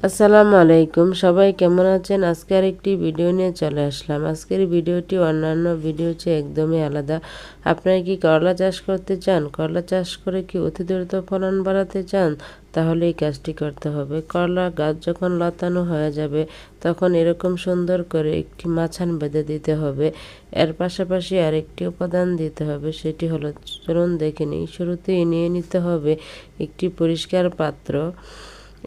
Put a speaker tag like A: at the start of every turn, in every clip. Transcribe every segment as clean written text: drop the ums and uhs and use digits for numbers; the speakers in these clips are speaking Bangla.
A: আসসালামু আলাইকুম, সবাই কেমন আছেন? আজকে আরেকটি ভিডিও নিয়ে চলে আসলাম। আজকের ভিডিওটি অন্যান্য ভিডিও চেয়ে একদমই আলাদা। আপনারা কি করলা চাষ করতে চান? করলা চাষ করে কি অতি দ্রুত ফলন বাড়াতে চান? তাহলে এই কাজটি করতে হবে। করলা গাছ যখন লতানো হয়ে যাবে তখন এরকম সুন্দর করে একটি মাচান বেঁধে দিতে হবে। এর পাশাপাশি আরেকটি উপাদান দিতে হবে, সেটি হলো, চলুন দেখে নিই। শুরুতেই নিয়ে নিতে হবে একটি পরিষ্কার পাত্র।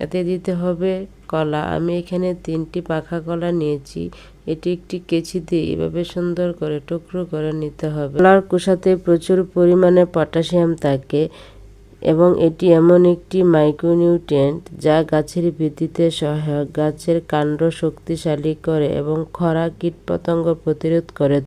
A: এতে দিতে হবে কলা। আমি এখানে 3টি পাকা কলা নিয়েছি। এটি একটি কেচি দিয়ে এভাবে সুন্দর করে টুকরো করে নিতে হবে। কলার খোসাতে প্রচুর পরিমাণে পটাশিয়াম থাকে এবং এটি এমন একটি মাইক্রোনিউট্রিয়েন্ট যা গাছের বৃদ্ধিতে সহায়ক, গাছের কাণ্ড শক্তিশালী করে এবং খরা কীটপতঙ্গ প্রতিরোধ করে।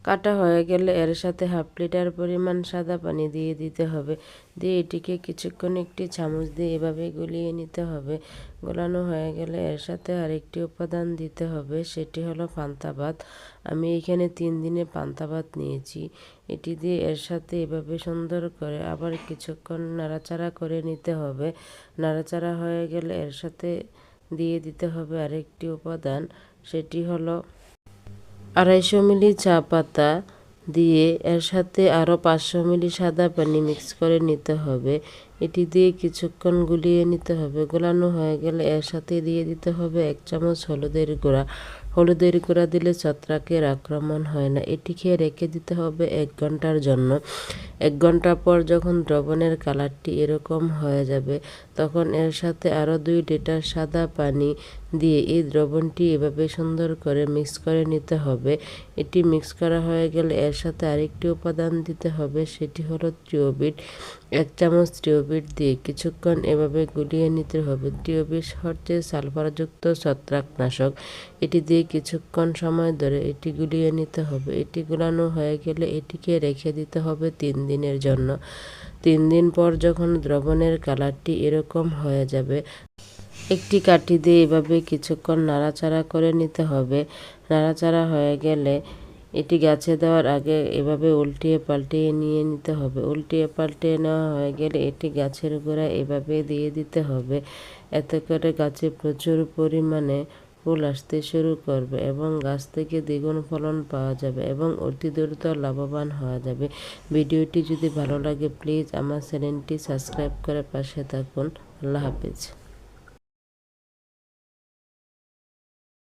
A: কাটা হয়ে গেলে এর সাথে 1/2 লিটার পরিমাণ সাদা পানি দিয়ে দিতে হবে। দিয়ে এটিকে কিছুক্ষণ একটি চামচ দিয়ে এভাবে গুলিয়ে নিতে হবে। গোলানো হয়ে গেলে এর সাথে আরেকটি উপাদান দিতে হবে, সেটি হলো পান্তা ভাত। আমি এখানে 3 দিনে পান্তা ভাত নিয়েছি। এটি দিয়ে এর সাথে এভাবে সুন্দর করে আবার কিছুক্ষণ নাড়াচাড়া করে নিতে হবে। নাড়াচাড়া হয়ে গেলে এর সাথে দিয়ে দিতে হবে আরেকটি উপাদান, সেটি হলো 250 মিলি চা পাতা। দিয়ে এর সাথে আরও 500 মিলি সাদা পানি মিক্স করে নিতে হবে। এটি দিয়ে কিছুক্ষণ গুলিয়ে নিতে হবে। গোলানো হয়ে গেলে এর সাথে দিয়ে দিতে হবে 1 চামচ হলুদের গুঁড়া। হলুদের গুঁড়া দিলে ছত্রাকের আক্রমণ হয় না। এটি খেয়ে রেখে দিতে হবে 1 ঘন্টার জন্য। 1 ঘন্টা পর যখন দ্রবণের কালারটি এরকম হয়ে যাবে তখন এর সাথে আরও 2 লিটার সাদা পানি দিয়ে এই দ্রবণটি এভাবে সুন্দর করে মিক্স করে নিতে হবে। এটি মিক্স করা হয়ে গেলে এর সাথে আরেকটি উপাদান দিতে হবে, সেটি হলো থ্রিওবিট। 1 চামচ থ্রিওবিট দিয়ে কিছুক্ষণ এভাবে গুলিয়ে নিতে হবে। থ্রিওবিট হচ্ছে সালফারযুক্ত ছত্রাকনাশক। এটি দিয়ে কিছুক্ষণ সময় ধরে এটি গুলিয়ে নিতে হবে। এটি গুলানো হয়ে গেলে এটিকে রেখে দিতে হবে 3 দিনের জন্য। 3 দিন পর যখন দ্রবণের কালারটি এরকম হয়ে যাবে, একটি কাঠি দিয়ে এভাবে কিছুক্ষণ নাড়াচাড়া করে নিতে হবে। নাড়াচাড়া হয়ে গেলে এটি গাছে দেওয়ার আগে এভাবে উল্টিয়ে পাল্টিয়ে নিয়ে নিতে হবে। উল্টিয়ে পাল্টিয়ে নেওয়া হয়ে গেলে এটি গাছের গোড়ায় এভাবে দিয়ে দিতে হবে। এতে করে গাছে প্রচুর পরিমাণে ফুল আসতে শুরু করবে এবং গাছ থেকে দ্বিগুণ ফলন পাওয়া যাবে এবং অতি দ্রুত লাভবান হওয়া যাবে। ভিডিওটি যদি ভালো লাগে প্লিজ আমার চ্যানেলটি সাবস্ক্রাইব করে পাশে থাকুন। আল্লাহ হাফেজ।